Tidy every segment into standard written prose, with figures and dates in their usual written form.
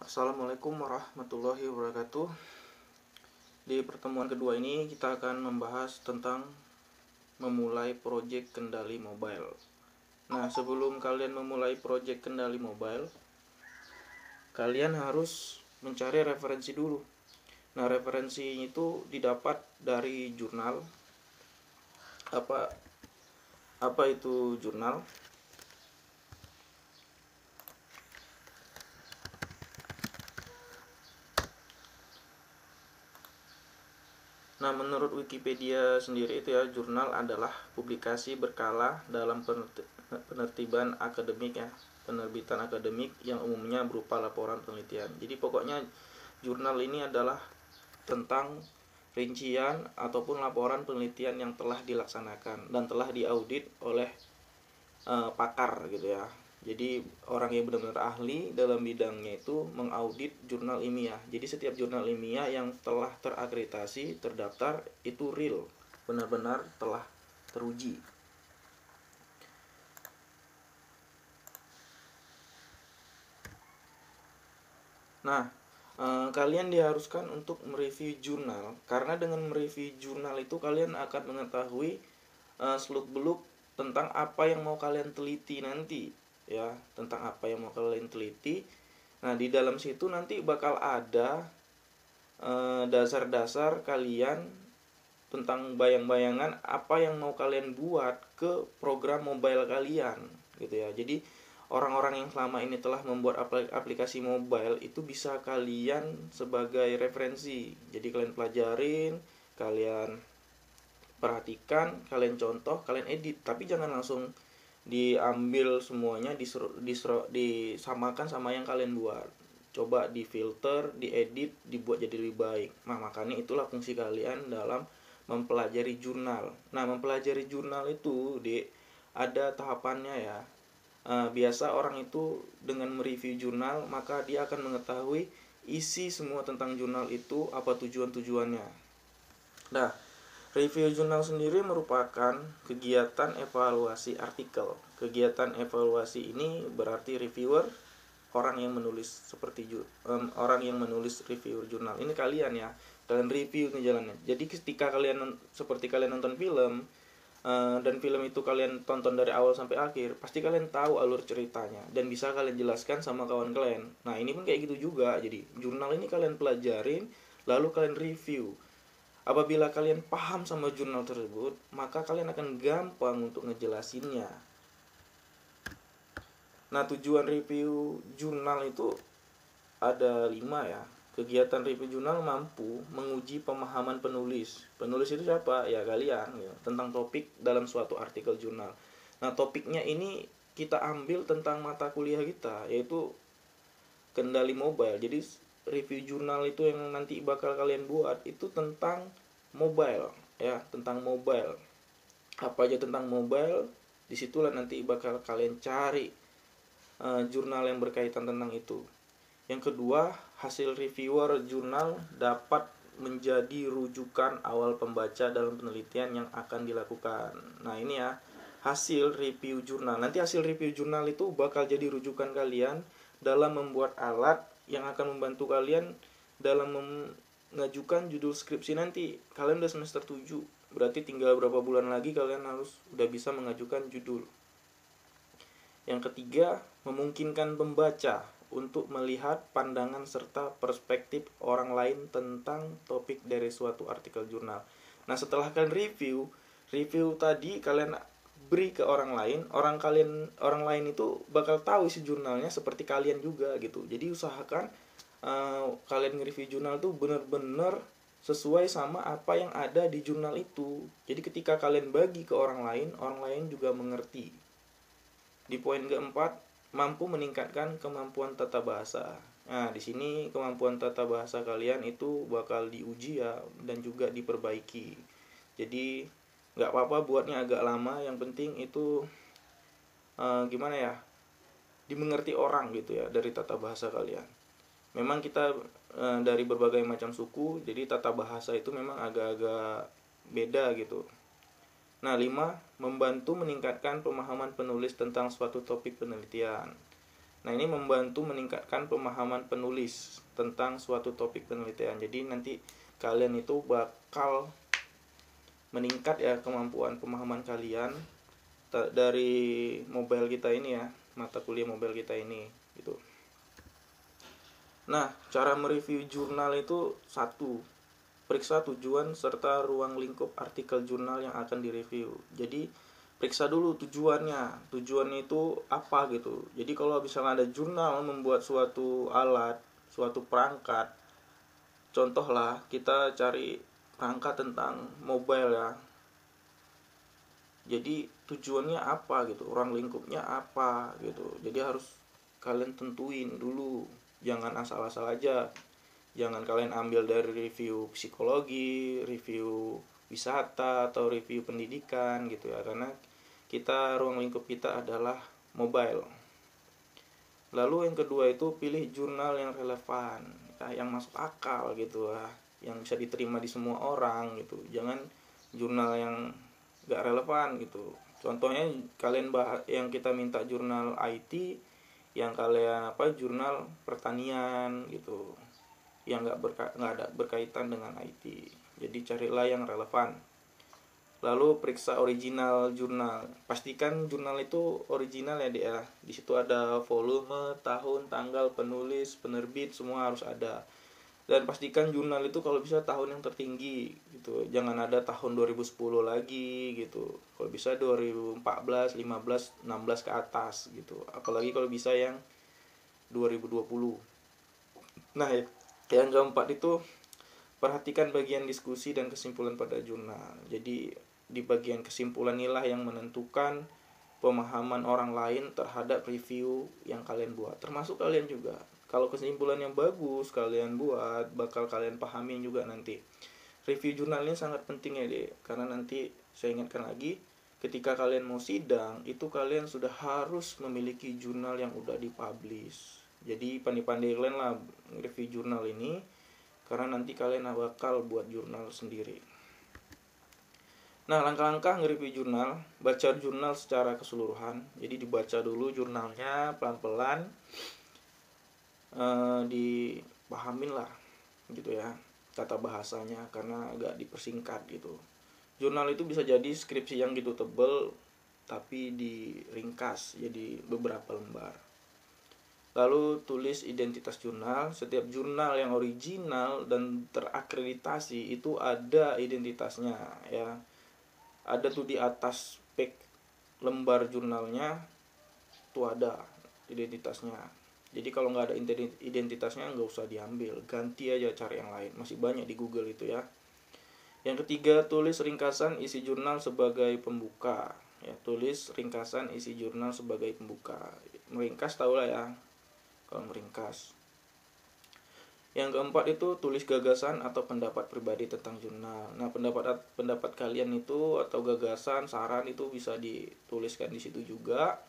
Assalamualaikum warahmatullahi wabarakatuh. Di pertemuan kedua ini kita akan membahas tentang memulai proyek kendali mobile. Nah, sebelum kalian memulai proyek kendali mobile, kalian harus mencari referensi dulu. Nah, referensi itu didapat dari jurnal. Apa itu jurnal? Nah, menurut Wikipedia sendiri itu ya, jurnal adalah publikasi berkala dalam penertiban akademik ya, penerbitan akademik yang umumnya berupa laporan penelitian. Jadi pokoknya jurnal ini adalah tentang rincian ataupun laporan penelitian yang telah dilaksanakan dan telah diaudit oleh pakar gitu ya. Jadi orang yang benar-benar ahli dalam bidangnya itu mengaudit jurnal ilmiah. Jadi setiap jurnal ilmiah yang telah terakreditasi, terdaftar itu real, benar-benar telah teruji. Nah, kalian diharuskan untuk mereview jurnal karena dengan mereview jurnal itu kalian akan mengetahui seluk-beluk tentang apa yang mau kalian teliti nanti ya, tentang apa yang mau kalian teliti. Nah, di dalam situ nanti bakal ada dasar-dasar kalian tentang bayang-bayangan apa yang mau kalian buat ke program mobile kalian gitu ya. Jadi orang-orang yang selama ini telah membuat aplikasi mobile itu bisa kalian sebagai referensi. Jadi kalian pelajarin, kalian perhatikan, kalian contoh, kalian edit, tapi jangan langsung diambil semuanya disamakan sama yang kalian buat. Coba difilter, diedit, dibuat jadi lebih baik. Nah, makanya itulah fungsi kalian dalam mempelajari jurnal. Nah, mempelajari jurnal itu ada tahapannya ya. Biasa orang itu dengan mereview jurnal maka dia akan mengetahui isi semua tentang jurnal itu, apa tujuan-tujuannya. Nah, review jurnal sendiri merupakan kegiatan evaluasi artikel. Kegiatan evaluasi ini berarti reviewer, orang yang menulis orang yang menulis review jurnal. Ini kalian ya, kalian review nih jalannya. Jadi ketika kalian seperti kalian nonton film dan film itu kalian tonton dari awal sampai akhir, pasti kalian tahu alur ceritanya dan bisa kalian jelaskan sama kawan kalian. Nah, ini pun kayak gitu juga. Jadi jurnal ini kalian pelajarin, lalu kalian review. Apabila kalian paham sama jurnal tersebut, maka kalian akan gampang untuk ngejelasinnya. Nah, tujuan review jurnal itu ada 5 ya. Kegiatan review jurnal mampu menguji pemahaman penulis. Penulis itu siapa? Ya kalian ya, tentang topik dalam suatu artikel jurnal. Nah, topiknya ini kita ambil tentang mata kuliah kita, yaitu kendali mobile. Jadi review jurnal itu yang nanti bakal kalian buat itu tentang mobile ya, tentang mobile. Apa aja tentang mobile, disitulah nanti bakal kalian cari jurnal yang berkaitan tentang itu. Yang kedua, hasil reviewer jurnal dapat menjadi rujukan awal pembaca dalam penelitian yang akan dilakukan. Nah, ini ya, hasil review jurnal. Nanti hasil review jurnal itu bakal jadi rujukan kalian dalam membuat alat yang akan membantu kalian dalam mengajukan judul skripsi nanti. Kalian udah semester 7, berarti tinggal berapa bulan lagi kalian harus udah bisa mengajukan judul. Yang ketiga, memungkinkan pembaca untuk melihat pandangan serta perspektif orang lain tentang topik dari suatu artikel jurnal. Nah, setelah kalian review tadi kalian beri ke orang lain, orang lain itu bakal tahu isi jurnalnya seperti kalian juga gitu. Jadi usahakan kalian nge-review jurnal tuh bener-bener sesuai sama apa yang ada di jurnal itu. Jadi ketika kalian bagi ke orang lain juga mengerti. Di poin keempat, mampu meningkatkan kemampuan tata bahasa. Nah, di sini kemampuan tata bahasa kalian itu bakal diuji ya dan juga diperbaiki. Jadi nggak apa-apa buatnya agak lama, yang penting itu gimana ya, dimengerti orang gitu ya dari tata bahasa kalian. Memang kita dari berbagai macam suku, jadi tata bahasa itu memang agak-agak beda gitu. Nah, 5, membantu meningkatkan pemahaman penulis tentang suatu topik penelitian. Nah, ini membantu meningkatkan pemahaman penulis tentang suatu topik penelitian. Jadi nanti kalian itu bakal meningkat ya kemampuan pemahaman kalian dari mobile kita ini ya, mata kuliah mobile kita ini gitu. Nah, cara mereview jurnal itu satu, periksa tujuan serta ruang lingkup artikel jurnal yang akan direview. Jadi periksa dulu tujuannya. Tujuannya itu apa gitu. Jadi kalau misalnya ada jurnal membuat suatu alat, suatu perangkat, contohlah kita cari perangkat tentang mobile ya. Jadi tujuannya apa gitu, ruang lingkupnya apa gitu. Jadi harus kalian tentuin dulu. Jangan asal-asal aja. Jangan kalian ambil dari review psikologi, review wisata, atau review pendidikan gitu ya. Karena kita, ruang lingkup kita adalah mobile. Lalu yang kedua itu pilih jurnal yang relevan, ya, yang masuk akal gitu ya, yang bisa diterima di semua orang gitu. Jangan jurnal yang gak relevan gitu. Contohnya kalian yang kita minta jurnal IT, yang kalian jurnal pertanian gitu, yang nggak ada berkaitan dengan IT. Jadi carilah yang relevan. Lalu periksa original jurnal. Pastikan jurnal itu original ya dia. Di situ ada volume, tahun, tanggal, penulis, penerbit, semua harus ada. Dan pastikan jurnal itu kalau bisa tahun yang tertinggi gitu. Jangan ada tahun 2010 lagi gitu. Kalau bisa 2014, 15, 16 ke atas gitu. Apalagi kalau bisa yang 2020. Nah, yang keempat itu perhatikan bagian diskusi dan kesimpulan pada jurnal. Jadi di bagian kesimpulan inilah yang menentukan pemahaman orang lain terhadap review yang kalian buat. Termasuk kalian juga. Kalau kesimpulan yang bagus kalian buat, bakal kalian pahamin juga nanti. Review jurnal ini sangat penting ya deh. Karena nanti saya ingatkan lagi, ketika kalian mau sidang, itu kalian sudah harus memiliki jurnal yang udah dipublish. Jadi pandai-pandai kalian lah review jurnal ini, karena nanti kalian bakal buat jurnal sendiri. Nah, langkah-langkah nge-review jurnal, baca jurnal secara keseluruhan. Jadi dibaca dulu jurnalnya pelan-pelan, dipahamin lah gitu ya kata bahasanya, karena agak dipersingkat gitu. Jurnal itu bisa jadi skripsi yang gitu tebel, tapi diringkas jadi beberapa lembar. Lalu tulis identitas jurnal. Setiap jurnal yang original dan terakreditasi itu ada identitasnya ya. Ada tuh di atas page lembar jurnalnya tuh ada identitasnya. Jadi kalau nggak ada identitasnya nggak usah diambil, ganti aja cari yang lain. Masih banyak di Google itu ya. Yang ketiga, tulis ringkasan isi jurnal sebagai pembuka. Ya, tulis ringkasan isi jurnal sebagai pembuka. Meringkas tau lah ya kalau meringkas. Yang keempat itu tulis gagasan atau pendapat pribadi tentang jurnal. Nah, pendapat kalian itu atau gagasan, saran itu bisa dituliskan di situ juga.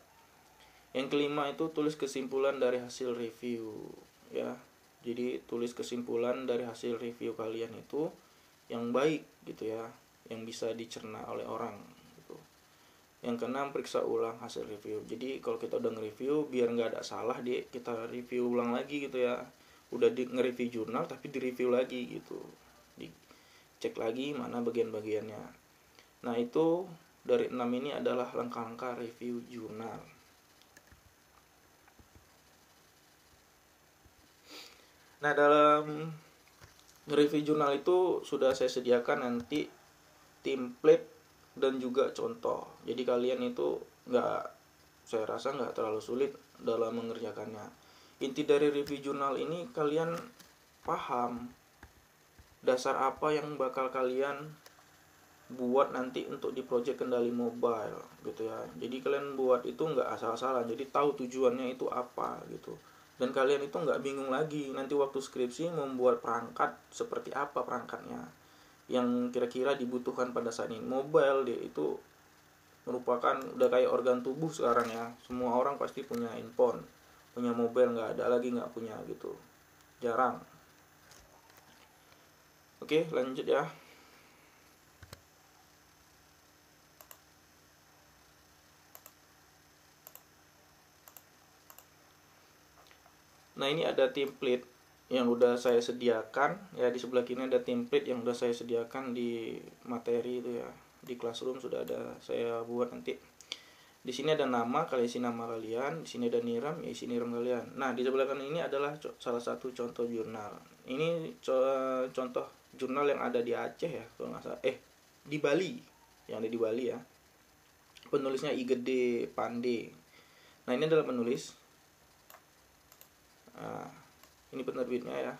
Yang kelima itu tulis kesimpulan dari hasil review ya. Jadi tulis kesimpulan dari hasil review kalian itu yang baik gitu ya, yang bisa dicerna oleh orang gitu. Yang keenam, periksa ulang hasil review. Jadi kalau kita udah nge-review, biar nggak ada salah kita review ulang lagi gitu ya. Udah nge-review jurnal tapi di-review lagi gitu, dicek lagi mana bagian-bagiannya. Nah, itu dari 6 ini adalah langkah-langkah review jurnal. Nah, dalam nge-review jurnal itu sudah saya sediakan nanti template dan juga contoh. Jadi kalian itu saya rasa nggak terlalu sulit dalam mengerjakannya. Inti dari review jurnal ini kalian paham dasar apa yang bakal kalian buat nanti untuk di project kendali mobile gitu ya. Jadi kalian buat itu nggak asal-asalan, jadi tahu tujuannya itu apa gitu. Dan kalian itu nggak bingung lagi nanti waktu skripsi membuat perangkat seperti apa perangkatnya yang kira-kira dibutuhkan pada saat ini. Mobile itu merupakan udah kayak organ tubuh sekarang ya. Semua orang pasti punya handphone, punya mobile, nggak ada lagi nggak punya gitu, jarang. Oke, lanjut ya. Nah, ini ada template yang udah saya sediakan ya, di sebelah kiri ada template yang udah saya sediakan di materi itu ya, di Classroom sudah ada saya buat. Nanti di sini ada nama, kalian isi nama kalian, di sini ada niram, ya isi niram kalian. Nah, di sebelah kanan ini adalah salah satu contoh jurnal. Ini contoh jurnal yang ada di Aceh ya, kalau nggak salah. Di Bali, yang ada di Bali ya. Penulisnya I Gede Pande. Nah, ini adalah penulis. Nah, ini penerbitnya ya.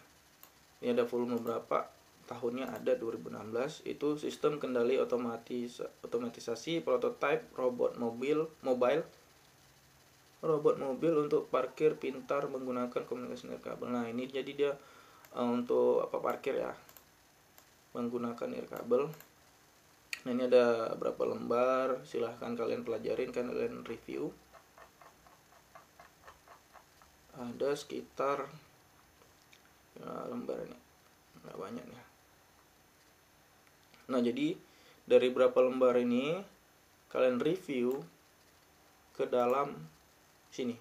Ini ada volume berapa, tahunnya ada 2016. Itu sistem kendali otomatisasi prototipe robot mobile untuk parkir pintar menggunakan komunikasi nirkabel. Nah, ini jadi dia untuk apa, parkir ya, menggunakan nirkabel. Nah, ini ada berapa lembar, silahkan kalian pelajarin, kalian review. Ada sekitar lembar ini nggak banyak ya. Nah, jadi dari berapa lembar ini kalian review ke dalam sini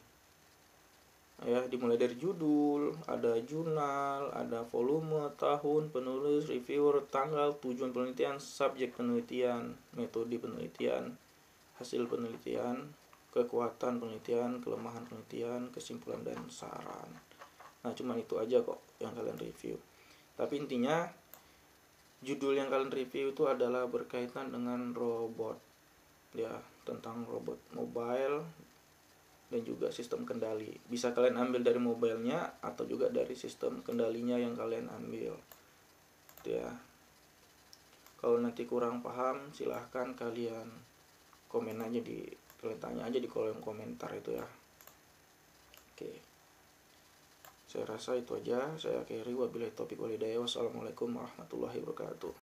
ya, dimulai dari judul, ada jurnal, ada volume, tahun, penulis, reviewer, tanggal, tujuan penelitian, subjek penelitian, metode penelitian, hasil penelitian, kekuatan penelitian, kelemahan penelitian, kesimpulan dan saran. Nah, cuma itu aja kok yang kalian review. Tapi intinya judul yang kalian review itu adalah berkaitan dengan robot ya, tentang robot mobile dan juga sistem kendali. Bisa kalian ambil dari mobilenya atau juga dari sistem kendalinya yang kalian ambil gitu ya. Kalau nanti kurang paham, silahkan kalian komen aja kalian tanya aja di kolom komentar itu ya. Oke, saya rasa itu aja. Saya akhiri, wabillahi taufiq walhidayah. Wassalamualaikum warahmatullahi wabarakatuh.